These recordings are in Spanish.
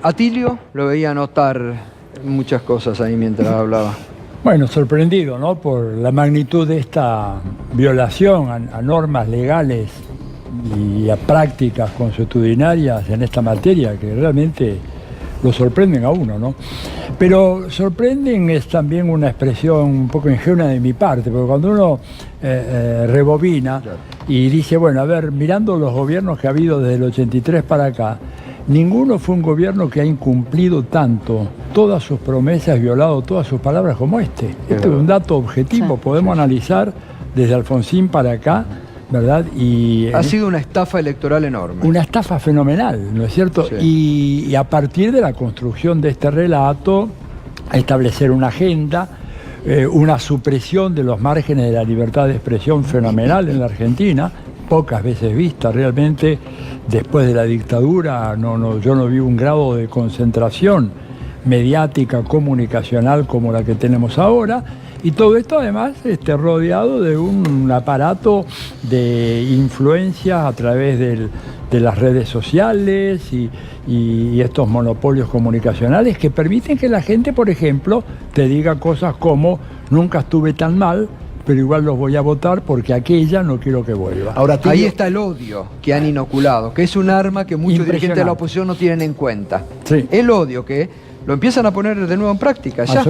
Atilio lo veía anotar muchas cosas ahí mientras hablaba. Bueno, sorprendido, ¿no?, por la magnitud de esta violación a normas legales y a prácticas consuetudinarias en esta materia, que realmente lo sorprenden a uno, ¿no? Pero sorprenden es también una expresión un poco ingenua de mi parte, porque cuando uno rebobina y dice, bueno, a ver, mirando los gobiernos que ha habido desde el 83 para acá, ninguno fue un gobierno que ha incumplido tanto todas sus promesas, violado todas sus palabras como este. Este es un dato objetivo, podemos analizar desde Alfonsín para acá, ¿verdad? Y ha sido una estafa electoral enorme. Una estafa fenomenal, ¿no es cierto? Sí. Y a partir de la construcción de este relato, establecer una agenda, una supresión de los márgenes de la libertad de expresión fenomenal en la Argentina, pocas veces vista realmente después de la dictadura. Yo no vi un grado de concentración mediática, comunicacional como la que tenemos ahora. Y todo esto además rodeado de un aparato de influencias a través de las redes sociales y estos monopolios comunicacionales que permiten que la gente, por ejemplo, te diga cosas como nunca estuve tan mal, pero igual los voy a votar porque aquella no quiero que vuelva. Ahora, ahí está el odio que han inoculado, que es un arma que muchos dirigentes de la oposición no tienen en cuenta. Sí. El odio que lo empiezan a poner de nuevo en práctica, ya.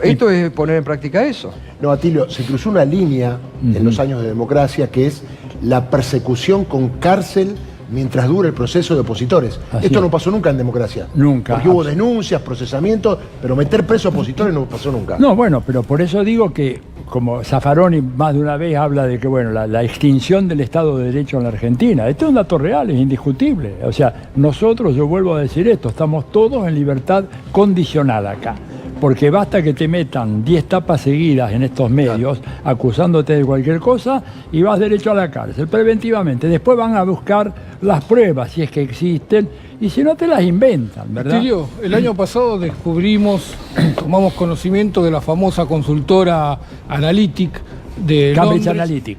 Esto es poner en práctica eso. No, Atilio, se cruzó una línea en los años de democracia que es la persecución con cárcel mientras dura el proceso de opositores. Esto no pasó nunca en democracia. Nunca. Porque hubo denuncias, procesamientos, pero meter preso a opositores no pasó nunca. No, bueno, pero por eso digo que, como Zaffaroni más de una vez habla de que, bueno, la extinción del Estado de Derecho en la Argentina, esto es un dato real, es indiscutible. O sea, nosotros, yo vuelvo a decir esto, estamos todos en libertad condicional acá. Porque basta que te metan 10 tapas seguidas en estos medios acusándote de cualquier cosa y vas derecho a la cárcel, preventivamente. Después van a buscar las pruebas, si es que existen, y si no te las inventan, ¿verdad? Atilio, el año pasado tomamos conocimiento de la famosa consultora Analytic de Cambridge Londres, Analytic.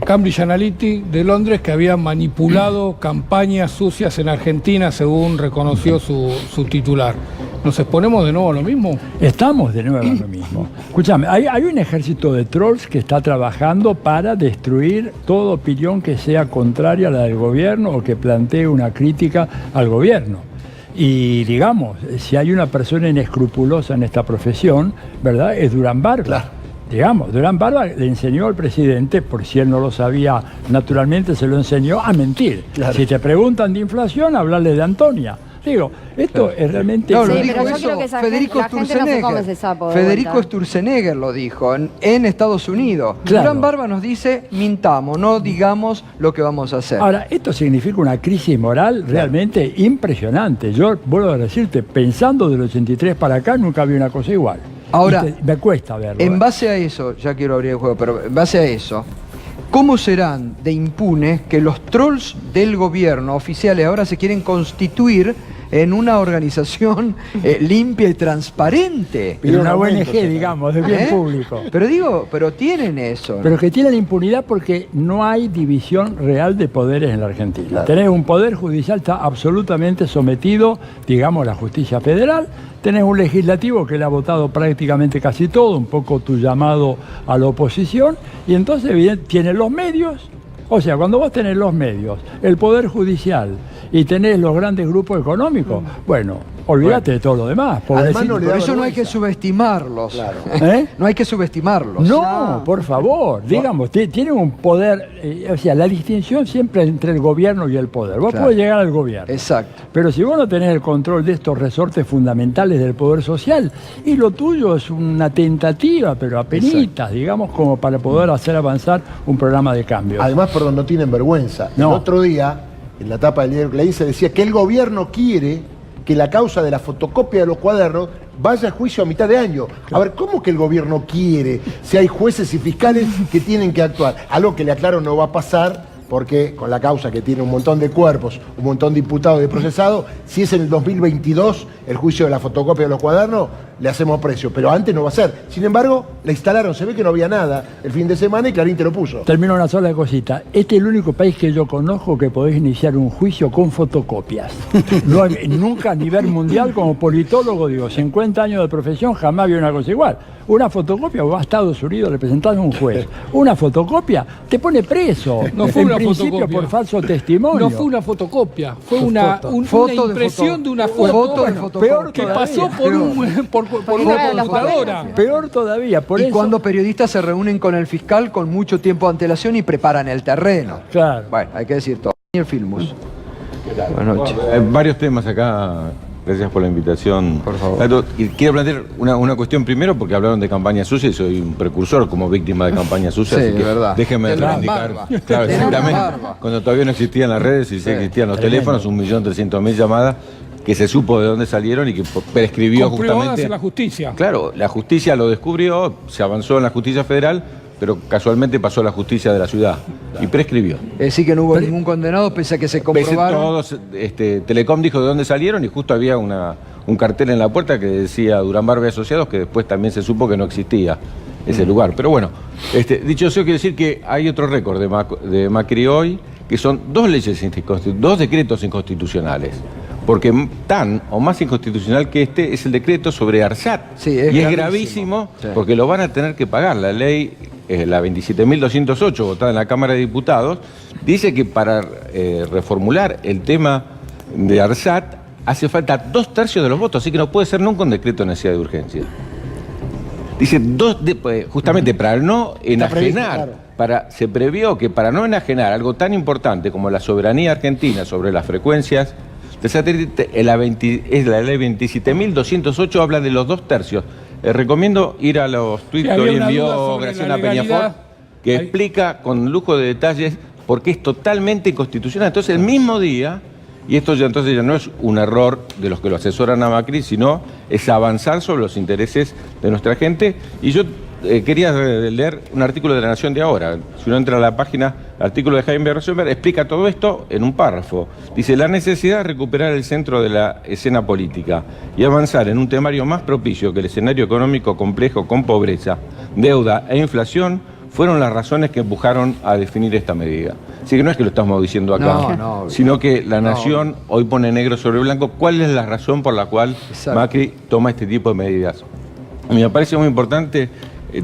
Cambridge Analytic de Londres, que había manipulado campañas sucias en Argentina, según reconoció su titular. ¿Nos exponemos de nuevo a lo mismo? Estamos de nuevo a lo mismo. Escúchame, hay un ejército de trolls que está trabajando para destruir toda opinión que sea contraria a la del gobierno o que plantee una crítica al gobierno. Y digamos, si hay una persona inescrupulosa en esta profesión, ¿verdad?, es Durán Barba. Claro. Digamos, Durán Barba le enseñó al presidente, por si él no lo sabía, naturalmente se lo enseñó a mentir. Claro. Si te preguntan de inflación, hablarle de Antonia. Digo, esto es realmente... No, lo Sí, dijo pero yo eso creo que esa Federico gente no se come ese sapo de Federico vuelta. Sturzenegger lo dijo en Estados Unidos. Claro. Durán Barba nos dice, mintamos, no digamos lo que vamos a hacer. Ahora, esto significa una crisis moral realmente impresionante. Yo vuelvo a decirte, pensando del 83 para acá, nunca vi una cosa igual. Ahora, me cuesta verlo. En base a eso, ya quiero abrir el juego, pero en base a eso, ¿cómo serán de impunes que los trolls del gobierno oficiales ahora se quieren constituir en una organización limpia y transparente? Pero una ONG, digamos, de bien público. Pero tienen eso, ¿no? Pero que tienen impunidad porque no hay división real de poderes en la Argentina. Claro. Tenés un poder judicial, está absolutamente sometido, digamos, a la justicia federal. Tenés un legislativo que le ha votado prácticamente casi todo, un poco tu llamado a la oposición. Y entonces, evidentemente, tiene los medios. O sea, cuando vos tenés los medios, el poder judicial y tenés los grandes grupos económicos, bueno, olvídate de todo lo demás. Además, no le Por da eso no hay que vergüenza. subestimarlos. Claro. No hay que subestimarlos. No, por favor, digamos, tienen un poder, o sea, la distinción siempre entre el gobierno y el poder. Vos Claro. podés llegar al gobierno. Exacto. Pero si vos no tenés el control de estos resortes fundamentales del poder social, y lo tuyo es una tentativa, pero apenitas, digamos, como para poder hacer avanzar un programa de cambio. Además, perdón, no tienen vergüenza. No. El otro día, en la tapa del diario Clarín, se decía que el gobierno quiere que la causa de la fotocopia de los cuadernos vaya a juicio a mitad de año. A ver, ¿cómo que el gobierno quiere si hay jueces y fiscales que tienen que actuar? Algo que le aclaro no va a pasar, porque con la causa que tiene un montón de cuerpos, un montón de imputados y de procesados, si es en el 2022 el juicio de la fotocopia de los cuadernos, le hacemos precio, pero antes no va a ser. Sin embargo, la instalaron, se ve que no había nada el fin de semana y Clarín te lo puso. Termino una sola cosita. Este es el único país que yo conozco que podés iniciar un juicio con fotocopias. No hay, nunca a nivel mundial, como politólogo, digo, 50 años de profesión, jamás vi una cosa igual. Una fotocopia, vos vas a Estados Unidos representando a un juez. Una fotocopia te pone preso. No fue en una principio fotocopia. por falso testimonio. No fue una fotocopia, fue una impresión de una Foto foto de fotocopia. peor que todavía. pasó por una computadora. Peor todavía, por y eso. cuando periodistas se reúnen con el fiscal con mucho tiempo de antelación y preparan el terreno. Claro. Bueno, hay que decir todo. Daniel Filmus. Buenas noches. Varios temas acá. Gracias por la invitación. Por favor. Tato, y quiero plantear una cuestión primero, porque hablaron de campaña sucia y soy un precursor como víctima de campaña sucia. Sí, así que es verdad. déjenme Tenemos reivindicar. barba. Claro, Tenemos exactamente. barba. Cuando todavía no existían las redes y sí existían los Tremendo. teléfonos, 1.300.000 llamadas que se supo de dónde salieron y que prescribió Comprobadas justamente. en la justicia. Claro, la justicia lo descubrió, se avanzó en la justicia federal, pero casualmente pasó a la justicia de la ciudad y prescribió. Es decir, que no hubo ningún condenado pese a que se Pese comprobaron. todos, Telecom dijo de dónde salieron y justo había un cartel en la puerta que decía Durán Barba y Asociados, que después también se supo que no existía ese lugar. Pero bueno, dicho eso, quiero decir que hay otro récord de Macri hoy, que son dos dos decretos inconstitucionales. Porque tan o más inconstitucional que este es el decreto sobre ARSAT. Sí, y es gravísimo Sí. porque lo van a tener que pagar. La ley, la 27.208, votada en la Cámara de Diputados, dice que para reformular el tema de ARSAT hace falta 2/3 de los votos, así que no puede ser nunca un decreto de necesidad de urgencia. Dice justamente para no enajenar, claro. se previó que para no enajenar algo tan importante como la soberanía argentina sobre las frecuencias de satélite, es la ley 27.208 habla de los 2/3. Recomiendo ir a los tweets Sí, que había hoy una duda envió sobre Graciela la legalidad. Peñafort, que Ahí. explica con lujo de detalles por qué es totalmente inconstitucional. Entonces, el mismo día, y esto ya entonces ya no es un error de los que lo asesoran a Macri, sino es avanzar sobre los intereses de nuestra gente. Y yo quería leer un artículo de La Nación de ahora. Si uno entra a la página, el artículo de Jaime Rosenberg explica todo esto en un párrafo. Dice, la necesidad de recuperar el centro de la escena política y avanzar en un temario más propicio que el escenario económico complejo con pobreza, deuda e inflación fueron las razones que empujaron a definir esta medida. Así que no es que lo estamos diciendo acá, No, sino que la Nación hoy pone negro sobre blanco cuál es la razón por la cual Exacto. Macri toma este tipo de medidas. A mí me parece muy importante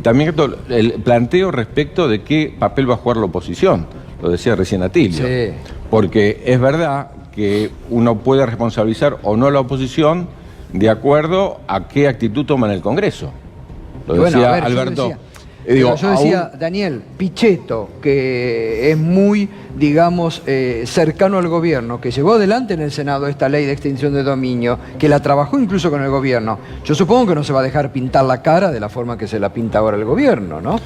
también el planteo respecto de qué papel va a jugar la oposición, lo decía recién Atilio, Sí. porque es verdad que uno puede responsabilizar o no a la oposición de acuerdo a qué actitud toma en el Congreso. Lo Y bueno, decía a ver, Alberto. yo decía, Daniel, Pichetto, que es muy, digamos, cercano al gobierno, que llevó adelante en el Senado esta ley de extinción de dominio, que la trabajó incluso con el gobierno. Yo supongo que no se va a dejar pintar la cara de la forma que se la pinta ahora el gobierno, ¿no?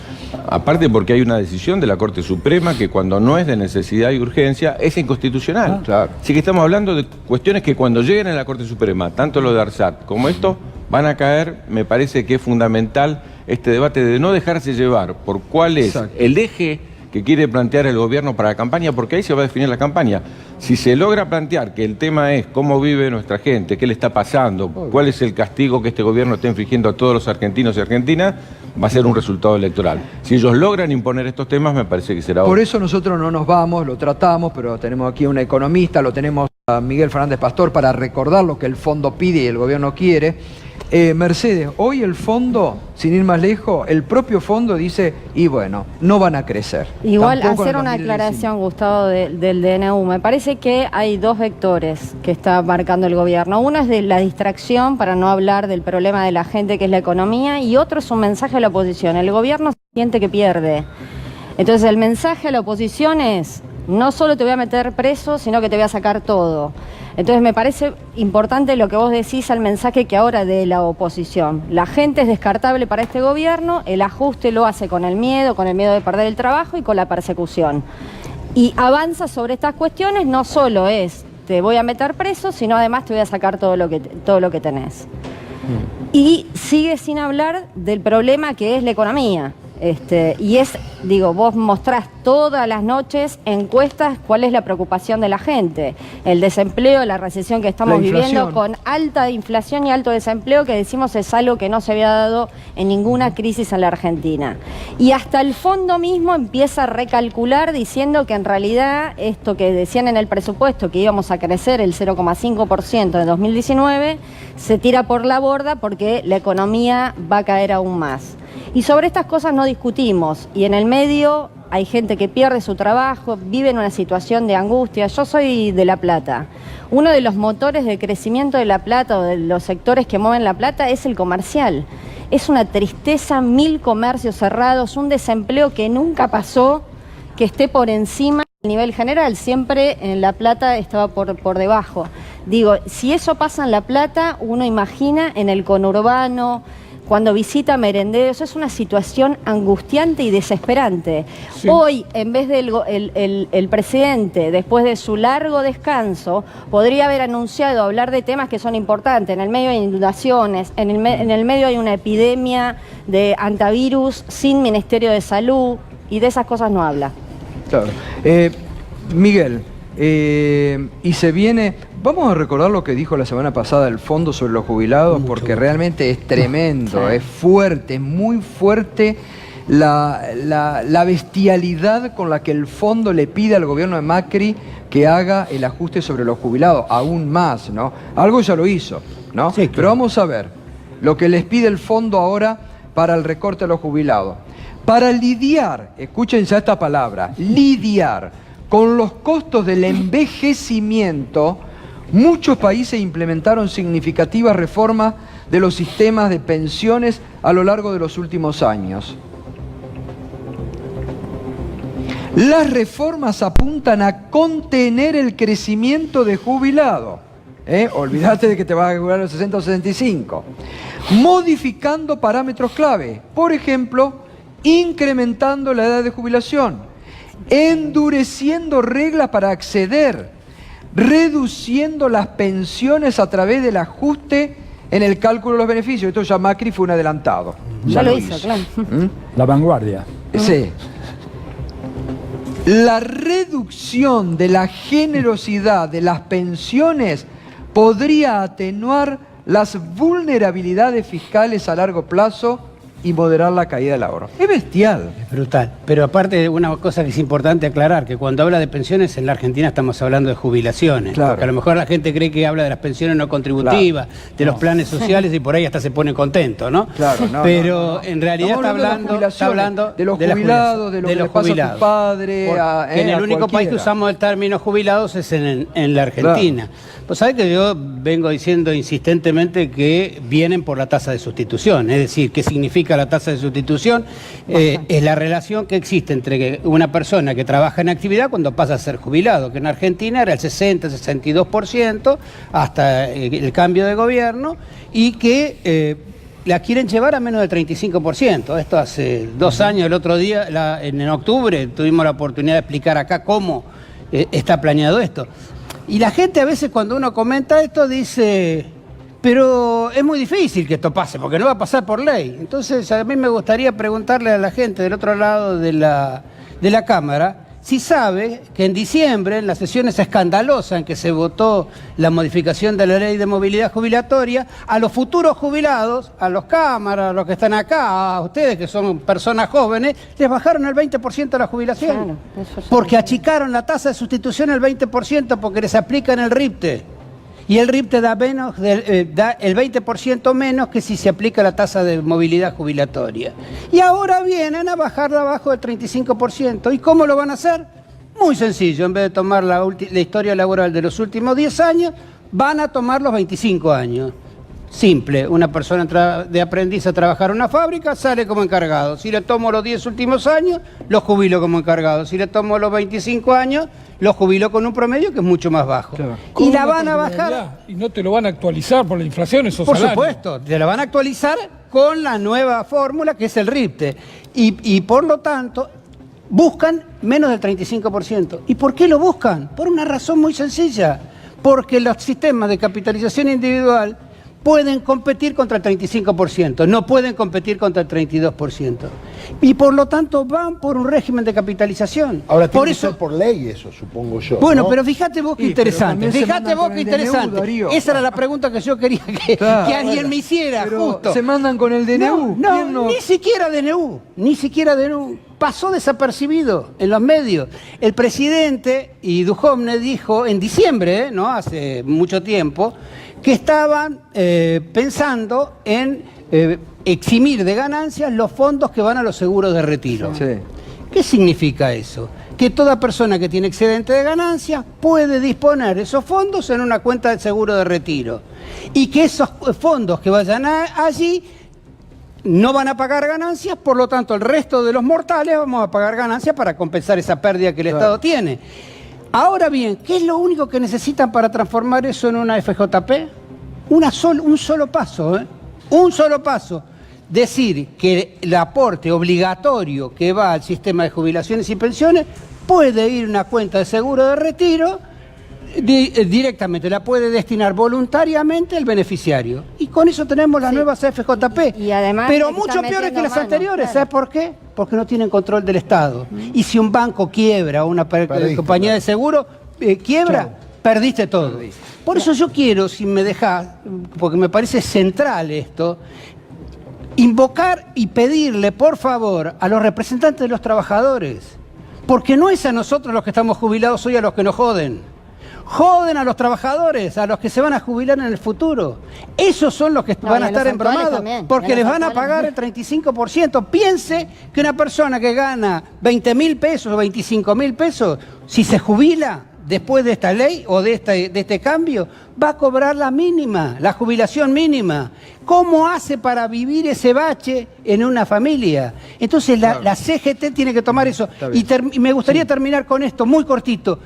Aparte porque hay una decisión de la Corte Suprema que cuando no es de necesidad y urgencia es inconstitucional. Claro. Así que estamos hablando de cuestiones que cuando lleguen a la Corte Suprema, tanto lo de ARSAT como esto, van a caer. Me parece que es fundamental este debate de no dejarse llevar por cuál es Exacto. el eje que quiere plantear el gobierno para la campaña, porque ahí se va a definir la campaña. Si se logra plantear que el tema es cómo vive nuestra gente, qué le está pasando, cuál es el castigo que este gobierno está infligiendo a todos los argentinos y argentinas, va a ser un resultado electoral. Si ellos logran imponer estos temas, me parece que será Por otro. eso nosotros no nos vamos, lo tratamos, pero tenemos aquí a un economista, lo tenemos a Miguel Fernández Pastor para recordar lo que el fondo pide y el gobierno quiere. Mercedes, hoy el fondo, sin ir más lejos, el propio fondo dice, y bueno, no van a crecer. Igual Tampoco en hacer el una 2025. aclaración, Gustavo, del DNU. Me parece que hay dos vectores que está marcando el gobierno. Uno es de la distracción para no hablar del problema de la gente, que es la economía, y otro es un mensaje a la oposición. El gobierno siente que pierde. Entonces el mensaje a la oposición es, no solo te voy a meter preso, sino que te voy a sacar todo. Entonces me parece importante lo que vos decís al mensaje que ahora de la oposición. La gente es descartable para este gobierno, el ajuste lo hace con el miedo de perder el trabajo y con la persecución. Y avanza sobre estas cuestiones, no solo es te voy a meter preso, sino además te voy a sacar todo lo que tenés. Y sigue sin hablar del problema que es la economía. Y es, digo, vos mostrás todas las noches encuestas cuál es la preocupación de la gente. El desempleo, la recesión que estamos viviendo con alta inflación y alto desempleo, que decimos es algo que no se había dado en ninguna crisis en la Argentina. Y hasta el fondo mismo empieza a recalcular diciendo que en realidad esto que decían en el presupuesto, que íbamos a crecer el 0,5% en 2019, se tira por la borda porque la economía va a caer aún más. Y sobre estas cosas no discutimos, y en el medio hay gente que pierde su trabajo, vive en una situación de angustia. Yo soy de La Plata. Uno de los motores de crecimiento de La Plata, o de los sectores que mueven La Plata, es el comercial. Es una tristeza, 1000 comercios cerrados, un desempleo que nunca pasó, que esté por encima del nivel general. Siempre en La Plata estaba por debajo. Digo, si eso pasa en La Plata, uno imagina en el conurbano, cuando visita merenderos, es una situación angustiante y desesperante. Sí. Hoy, en vez del el presidente, después de su largo descanso, podría haber anunciado hablar de temas que son importantes. En el medio hay inundaciones, en el medio hay una epidemia de antivirus sin Ministerio de Salud, y de esas cosas no habla. Claro. Miguel, y se viene... Vamos a recordar lo que dijo la semana pasada el Fondo sobre los jubilados, porque realmente es tremendo, es fuerte, es muy fuerte la bestialidad con la que el Fondo le pide al gobierno de Macri que haga el ajuste sobre los jubilados, aún más, ¿no? Algo ya lo hizo, ¿no? Sí, claro. Pero vamos a ver lo que les pide el Fondo ahora para el recorte a los jubilados. Para lidiar, escuchen ya esta palabra, lidiar con los costos del envejecimiento, muchos países implementaron significativas reformas de los sistemas de pensiones a lo largo de los últimos años. Las reformas apuntan a contener el crecimiento de jubilados. Olvídate de que te vas a jubilar a los 60 o 65. Modificando parámetros clave. Por ejemplo, incrementando la edad de jubilación. Endureciendo reglas para acceder. Reduciendo las pensiones a través del ajuste en el cálculo de los beneficios. Esto ya Macri fue un adelantado. Ya lo hizo, claro. La vanguardia. Sí. La reducción de la generosidad de las pensiones podría atenuar las vulnerabilidades fiscales a largo plazo y moderar la caída del ahorro. Es bestial. Es brutal. Pero aparte, una cosa que es importante aclarar, que cuando habla de pensiones en la Argentina estamos hablando de jubilaciones. Claro. Porque a lo mejor la gente cree que habla de las pensiones no contributivas, claro, de los planes sociales, y por ahí hasta se pone contento, ¿no? Claro, no. Pero en realidad está hablando de los jubilados, de lo que le pasa a tu padre. En el único país que usamos el término jubilados es en la Argentina. Claro. Pues sabés que yo vengo diciendo insistentemente que vienen por la tasa de sustitución, es decir, ¿qué significa la tasa de sustitución? Es la relación que existe entre una persona que trabaja en actividad cuando pasa a ser jubilado, que en Argentina era el 60-62% hasta el cambio de gobierno, y que la quieren llevar a menos del 35%. Esto hace 2 años, el otro día, en octubre, tuvimos la oportunidad de explicar acá cómo está planeado esto. Y la gente a veces cuando uno comenta esto dice, pero es muy difícil que esto pase, porque no va a pasar por ley. Entonces a mí me gustaría preguntarle a la gente del otro lado de la Cámara si sabe que en diciembre, en las sesiones escandalosas en que se votó la modificación de la ley de movilidad jubilatoria, a los futuros jubilados, a los cámaras, a los que están acá, a ustedes que son personas jóvenes, les bajaron el 20% la jubilación. Claro, porque achicaron la tasa de sustitución el 20% porque les aplican el RIPTE. Y el RIPTE da el 20% menos que si se aplica la tasa de movilidad jubilatoria. Y ahora vienen a bajarla abajo del 35%. ¿Y cómo lo van a hacer? Muy sencillo. En vez de tomar la historia laboral de los últimos 10 años, van a tomar los 25 años. Simple. Una persona entra de aprendiz a trabajar en una fábrica, sale como encargado. Si le tomo los 10 últimos años, lo jubilo como encargado. Si le tomo los 25 años, lo jubilo con un promedio que es mucho más bajo. Claro. Y la van a bajar. Y no te lo van a actualizar por la inflación esos por salarios. Por supuesto, te la van a actualizar con la nueva fórmula que es el RIPTE. Y por lo tanto, buscan menos del 35%. ¿Y por qué lo buscan? Por una razón muy sencilla. Porque los sistemas de capitalización individual pueden competir contra el 35%, no pueden competir contra el 32%. Y por lo tanto van por un régimen de capitalización. Ahora tiene por que eso, ser por ley eso, supongo yo. bueno, ¿no? pero fíjate vos qué Sí, pero interesante. también se Fíjate mandan vos con qué el DNU, interesante. Darío. Esa era la pregunta que yo quería que Claro, alguien bueno. me hiciera, Pero justo. se mandan con el DNU. No, ¿Quién no? ni siquiera DNU, ni siquiera DNU. Pasó desapercibido en los medios. El presidente y Duhovne dijo en diciembre, ¿no? Hace mucho tiempo, que estaban pensando en eximir de ganancias los fondos que van a los seguros de retiro. Sí. ¿Qué significa eso? Que toda persona que tiene excedente de ganancias puede disponer esos fondos en una cuenta de seguro de retiro. Y que esos fondos que vayan allí no van a pagar ganancias, por lo tanto el resto de los mortales vamos a pagar ganancias para compensar esa pérdida que el Estado tiene. Ahora bien, ¿qué es lo único que necesitan para transformar eso en una FJP? Un solo paso, ¿eh? Un solo paso. Decir que el aporte obligatorio que va al sistema de jubilaciones y pensiones puede ir a una cuenta de seguro de retiro directamente, la puede destinar voluntariamente el beneficiario. Y con eso tenemos las nuevas FJP. Y además pero le mucho están peores que metiendo las mano, anteriores. claro. ¿Sabes por qué? Porque no tienen control del Estado. Y si un banco quiebra o una Perdiste, compañía claro. de seguro quiebra, Chau. perdiste todo. Por eso yo quiero, si me dejás, porque me parece central esto, invocar y pedirle, por favor, a los representantes de los trabajadores, porque no es a nosotros los que estamos jubilados hoy a los que nos joden. Joden a los trabajadores, a los que se van a jubilar en el futuro. Esos son los que No, van y a a estar los actuales embromados, también, porque y a les los van a actuales. pagar el 35%. Piense que una persona que gana 20.000 pesos o 25.000 pesos, si se jubila después de esta ley o de este cambio, va a cobrar la mínima, la jubilación mínima. ¿Cómo hace para vivir ese bache en una familia? Entonces la CGT tiene que tomar eso. Y me gustaría terminar con esto, muy cortito.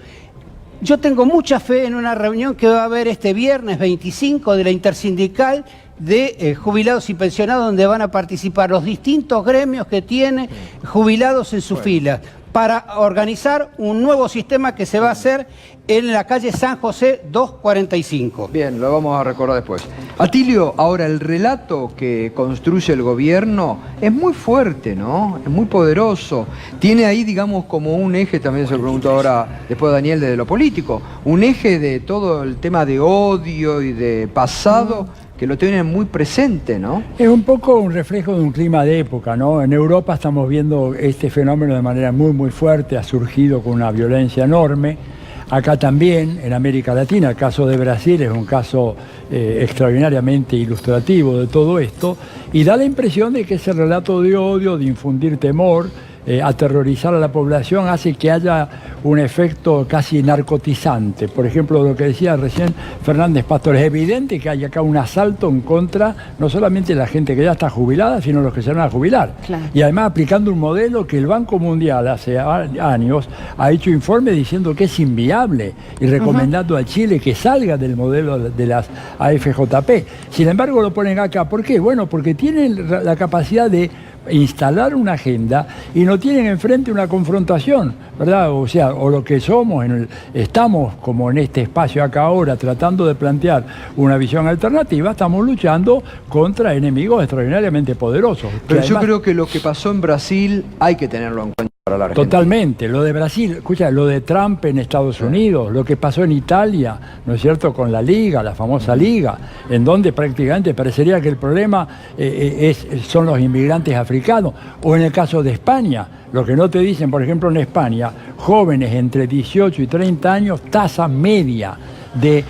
Yo tengo mucha fe en una reunión que va a haber este viernes 25 de la Intersindical de jubilados y pensionados, donde van a participar los distintos gremios que tiene jubilados en su fila, para organizar un nuevo sistema que se va a hacer en la calle San José 245. Bien, lo vamos a recordar después. Atilio, ahora el relato que construye el gobierno es muy fuerte, ¿no? Es muy poderoso. Tiene ahí, digamos, como un eje, también se lo pregunto ahora después Daniel, desde lo político, un eje de todo el tema de odio y de pasado que lo tienen muy presente, ¿no? Es un poco un reflejo de un clima de época, ¿no? En Europa estamos viendo este fenómeno de manera muy fuerte, ha surgido con una violencia enorme. Acá también, en América Latina, el caso de Brasil es un caso extraordinariamente ilustrativo de todo esto, y da la impresión de que ese relato de odio, de infundir temor, aterrorizar a la población, hace que haya un efecto casi narcotizante. Por ejemplo, lo que decía recién Fernández Pastor, es evidente que hay acá un asalto en contra, no solamente de la gente que ya está jubilada, sino los que se van a jubilar. Claro. Y además aplicando un modelo que el Banco Mundial hace años ha hecho informe diciendo que es inviable y recomendando a Chile que salga del modelo de las AFJP. Sin embargo, lo ponen acá. ¿Por qué? Bueno, porque tienen la capacidad de instalar una agenda y no tienen enfrente una confrontación, ¿verdad? O sea, o lo que somos, estamos como en este espacio acá ahora tratando de plantear una visión alternativa, estamos luchando contra enemigos extraordinariamente poderosos. Pero yo además, creo que lo que pasó en Brasil hay que tenerlo en cuenta para la Argentina. totalmente, lo de Brasil, escucha, lo de Trump en Estados Unidos, lo que pasó en Italia, ¿no es cierto?, con la Liga, la famosa Liga, en donde prácticamente parecería que el problema son los inmigrantes africanos, o en el caso de España, lo que no te dicen, por ejemplo, en España, jóvenes entre 18 y 30 años, tasa media de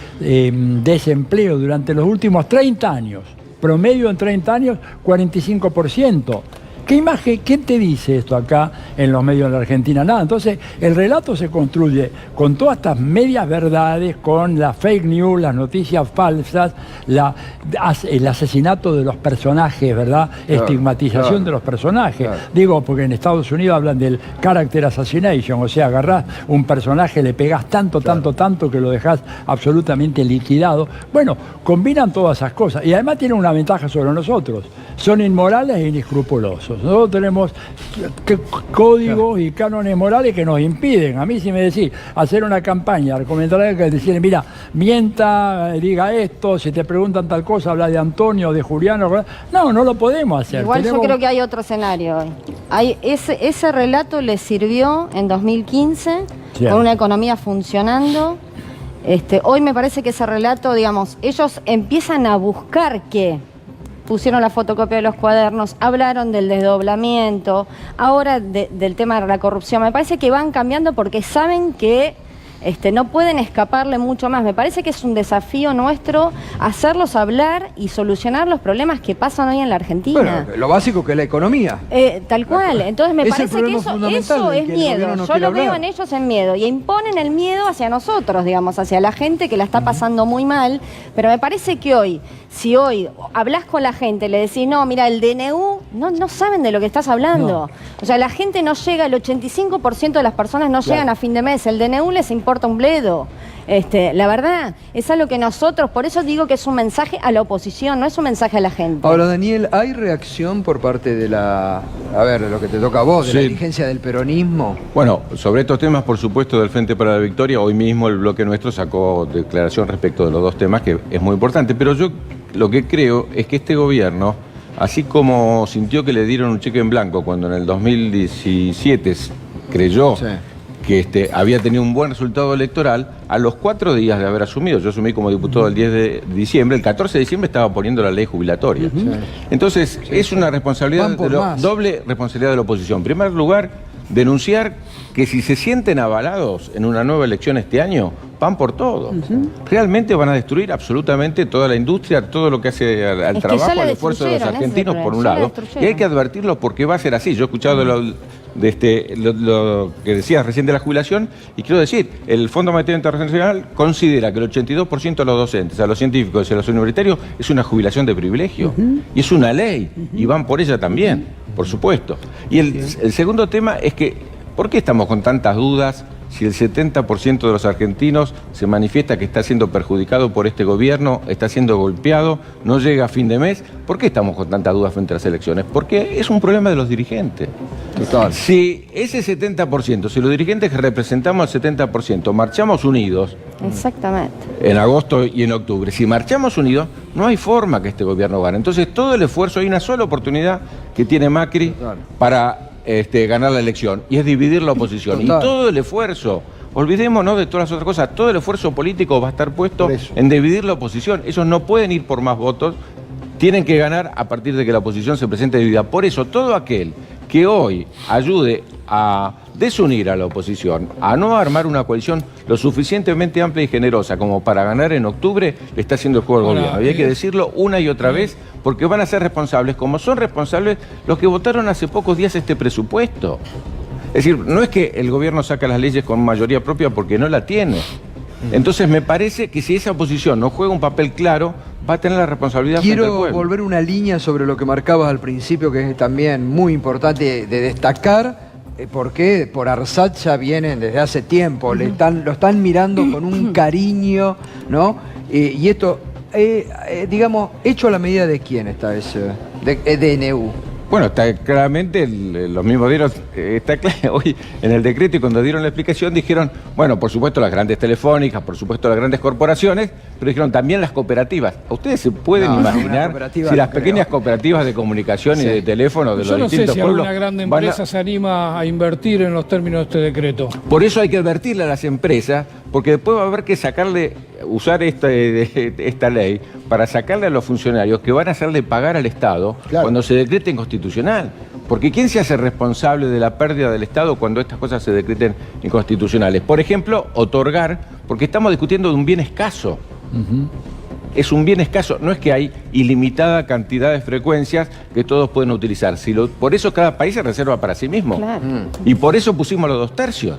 desempleo durante los últimos 30 años, promedio en 30 años, 45%. ¿Qué imagen, quién te dice esto acá en los medios de la Argentina? Nada. Entonces, el relato se construye con todas estas medias verdades, con las fake news, las noticias falsas, el asesinato de los personajes, ¿verdad? Claro, Estigmatización claro, de los personajes. claro. Digo, porque en Estados Unidos hablan del character assassination, o sea, agarrás un personaje, le pegás tanto que lo dejás absolutamente liquidado. Bueno, combinan todas esas cosas y además tienen una ventaja sobre nosotros. Son inmorales e inescrupulosos. nosotros. Nosotros tenemos códigos y cánones morales que nos impiden. A mí si me decís hacer una campaña, recomendar que decirle, mira, mienta, diga esto, si te preguntan tal cosa, habla de Antonio, de Juliano. No lo podemos hacer. Igual yo creo que hay otro escenario hoy. Ese relato les sirvió en 2015 con una economía funcionando. Hoy me parece que ese relato, digamos, ellos empiezan a buscar qué. Pusieron la fotocopia de los cuadernos, hablaron del desdoblamiento, ahora del tema de la corrupción. Me parece que van cambiando porque saben que no pueden escaparle mucho más. Me parece que es un desafío nuestro hacerlos hablar y solucionar los problemas que pasan hoy en la Argentina. Bueno, lo básico que es la economía. Tal cual. Entonces me parece que eso es miedo. Yo lo veo en ellos en miedo. Y imponen el miedo hacia nosotros, digamos, hacia la gente que la está pasando muy mal. Pero me parece que hoy, si hoy hablas con la gente, le decís, no, mira, el DNU, no saben de lo que estás hablando. O sea, la gente no llega, el 85% de las personas no llegan a fin de mes. El DNU les importa un bledo. La verdad, es algo que nosotros, por eso digo que es un mensaje a la oposición, no es un mensaje a la gente. Ahora, Daniel, ¿hay reacción por parte de de lo que te toca a vos, de la dirigencia del peronismo? Bueno, sobre estos temas, por supuesto, del Frente para la Victoria, hoy mismo el bloque nuestro sacó declaración respecto de los dos temas, que es muy importante, pero yo lo que creo es que este gobierno, así como sintió que le dieron un cheque en blanco cuando en el 2017 creyó que había tenido un buen resultado electoral, a los 4 días de haber asumido, yo asumí como diputado el 10 de diciembre, el 14 de diciembre estaba poniendo la ley jubilatoria. Entonces, es una responsabilidad, doble responsabilidad de la oposición. En primer lugar, denunciar que si se sienten avalados en una nueva elección este año, van por todo. Realmente van a destruir absolutamente toda la industria, todo lo que hace al trabajo, al esfuerzo de los argentinos, por un lado. Y hay que advertirlo porque va a ser así. Yo he escuchado lo que decías recién de la jubilación, y quiero decir, el Fondo Monetario Internacional considera que el 82% de los docentes, a los científicos y a los universitarios es una jubilación de privilegio. Y es una ley, y van por ella también, por supuesto. Y el segundo tema es que, ¿por qué estamos con tantas dudas si el 70% de los argentinos se manifiesta que está siendo perjudicado por este gobierno, está siendo golpeado, no llega a fin de mes? ¿Por qué estamos con tantas dudas frente a las elecciones? Porque es un problema de los dirigentes. Total. Si ese 70%, si los dirigentes que representamos al 70% marchamos unidos, exactamente, en agosto y en octubre, si marchamos unidos, no hay forma que este gobierno gane. Entonces todo el esfuerzo, hay una sola oportunidad que tiene Macri para ganar la elección, y es dividir la oposición. Total. Y todo el esfuerzo, olvidémonos de todas las otras cosas, todo el esfuerzo político va a estar puesto en dividir la oposición. Ellos no pueden ir por más votos, tienen que ganar a partir de que la oposición se presente dividida. Por eso, todo aquel que hoy ayude a desunir a la oposición, a no armar una coalición lo suficientemente amplia y generosa como para ganar en octubre, le está haciendo el juego al gobierno. Y hay que decirlo una y otra vez, porque van a ser responsables, como son responsables los que votaron hace pocos días este presupuesto. Es decir, no es que el gobierno saca las leyes con mayoría propia porque no la tiene. Entonces me parece que si esa oposición no juega un papel claro, va a tener la responsabilidad frente al pueblo. Quiero volver una línea sobre lo que marcabas al principio, que es también muy importante de destacar, porque por Arsat ya vienen desde hace tiempo, lo están mirando con un cariño, ¿no? Y esto, digamos, ¿hecho a la medida de quién está ese DNU? Bueno, está claramente, los mismos dieron, está claro, hoy en el decreto, y cuando dieron la explicación dijeron, bueno, por supuesto las grandes telefónicas, por supuesto las grandes corporaciones, pero dijeron también las cooperativas. ¿Ustedes se pueden imaginar si las pequeñas cooperativas de comunicación y de teléfono de los distintos pueblos... Yo no sé si alguna grande empresa se anima a invertir en los términos de este decreto. Por eso hay que advertirle a las empresas, porque después va a haber que usar esta ley para sacarle a los funcionarios que van a hacerle pagar al Estado cuando se decrete inconstitucional. Porque ¿quién se hace responsable de la pérdida del Estado cuando estas cosas se decreten inconstitucionales? Por ejemplo, otorgar, porque estamos discutiendo de un bien escaso. Es un bien escaso, no es que hay ilimitada cantidad de frecuencias que todos pueden utilizar. Por eso cada país se reserva para sí mismo. Claro. Y por eso pusimos los 2 tercios.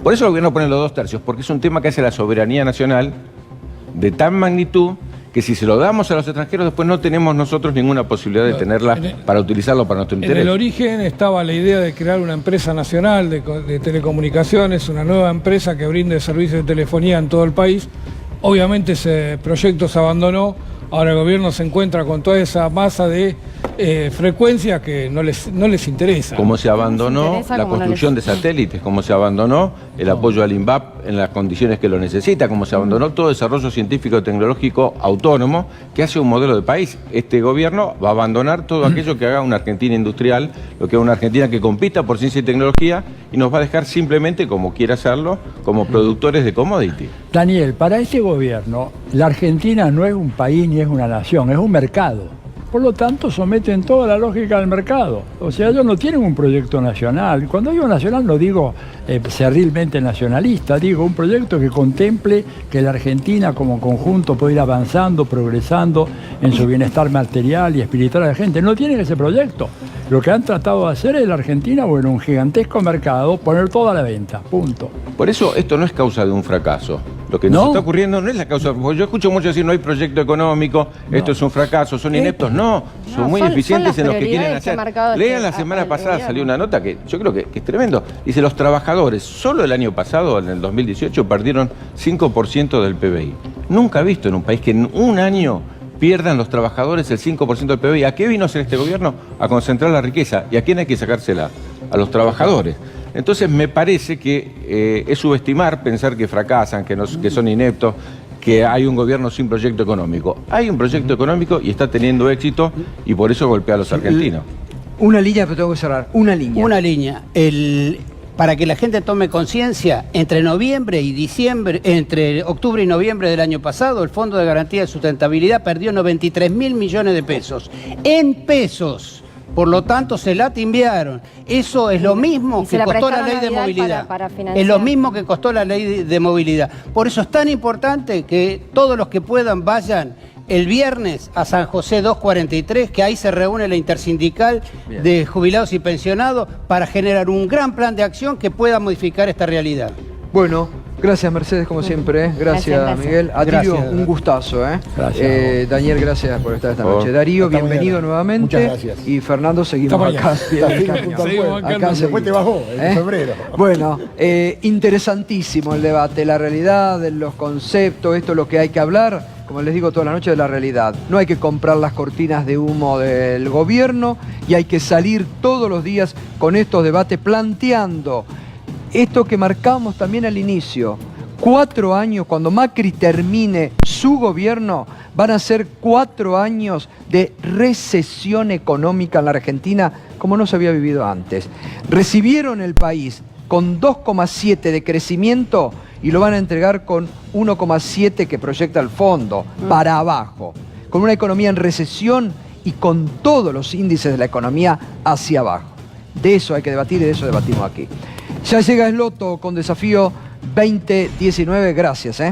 Por eso el gobierno pone los 2 tercios, porque es un tema que hace la soberanía nacional de tan magnitud que si se lo damos a los extranjeros, después no tenemos nosotros ninguna posibilidad de tenerla para utilizarlo para nuestro interés. En el origen estaba la idea de crear una empresa nacional de telecomunicaciones, una nueva empresa que brinde servicios de telefonía en todo el país, Obviamente ese proyecto se abandonó, ahora el gobierno se encuentra con toda esa masa de frecuencias que no les interesa. Como se abandonó interesa, la como no construcción de satélites, como se abandonó el apoyo al INVAP en las condiciones que lo necesita, como se abandonó todo desarrollo científico y tecnológico autónomo que hace un modelo de país. Este gobierno va a abandonar todo aquello que haga una Argentina industrial, lo que haga una Argentina que compita por ciencia y tecnología, y nos va a dejar simplemente, como quiera hacerlo, como productores de commodity. Daniel, para este gobierno, la Argentina no es un país ni es una nación, es un mercado. Por lo tanto, someten toda la lógica del mercado. O sea, ellos no tienen un proyecto nacional. Cuando digo nacional no digo cerrilmente nacionalista, digo un proyecto que contemple que la Argentina como conjunto pueda ir avanzando, progresando en su bienestar material y espiritual de la gente. No tienen ese proyecto. Lo que han tratado de hacer es la Argentina, bueno, un gigantesco mercado, poner todo a la venta, punto. Por eso esto no es causa de un fracaso. Lo que nos ¿No? está ocurriendo no es la causa. Porque yo escucho mucho decir no hay proyecto económico, esto es un fracaso, son ineptos. No, son muy son eficientes las en lo que quieren prioridades que ha hacer. marcado Lean la semana el pasada, gobierno. salió una nota que yo creo que es tremendo. Dice, los trabajadores, solo el año pasado, en el 2018, perdieron 5% del PBI. Nunca he visto en un país que en un año pierdan los trabajadores el 5% del PBI. ¿A qué vino a hacer este gobierno? A concentrar la riqueza. ¿Y a quién hay que sacársela? A los trabajadores. Entonces me parece que es subestimar, pensar que fracasan, que son ineptos, que hay un gobierno sin proyecto económico. Hay un proyecto económico y está teniendo éxito y por eso golpea a los argentinos. Una línea, pero tengo que cerrar. Una línea. Una línea. Para que la gente tome conciencia, entre octubre y noviembre del año pasado, el Fondo de Garantía de Sustentabilidad perdió 93.000 millones de pesos. En pesos. Por lo tanto, se la timbiaron. Eso es lo mismo Y se que la costó la prestaron ley de a Vidal movilidad. para financiar. Es lo mismo que costó la ley de movilidad. Por eso es tan importante que todos los que puedan vayan el viernes a San José 243, que ahí se reúne la intersindical de jubilados y pensionados para generar un gran plan de acción que pueda modificar esta realidad. Bueno, gracias Mercedes, como siempre. Gracias, Gracias. Miguel. Atilio, Gracias. un gustazo. Gracias. Daniel, gracias por estar esta Oh. noche. Darío, Hasta bienvenido mañana. nuevamente. Muchas gracias. Y Fernando, seguimos Hasta acá. mañana. pie del Está cañón. firme junto al Seguimos pueblo. acá. Acá Después te bajó, en febrero. Bueno, interesantísimo el debate, la realidad, de los conceptos, esto es lo que hay que hablar, como les digo toda la noche, de la realidad. No hay que comprar las cortinas de humo del gobierno y hay que salir todos los días con estos debates planteando esto que marcamos también al inicio. 4 años, cuando Macri termine su gobierno, van a ser 4 años de recesión económica en la Argentina como no se había vivido antes. Recibieron el país con 2,7 de crecimiento y lo van a entregar con 1,7 que proyecta el fondo, para abajo. Con una economía en recesión y con todos los índices de la economía hacia abajo. De eso hay que debatir y de eso debatimos aquí. Ya llega Sloto con Desafío 2019. Gracias.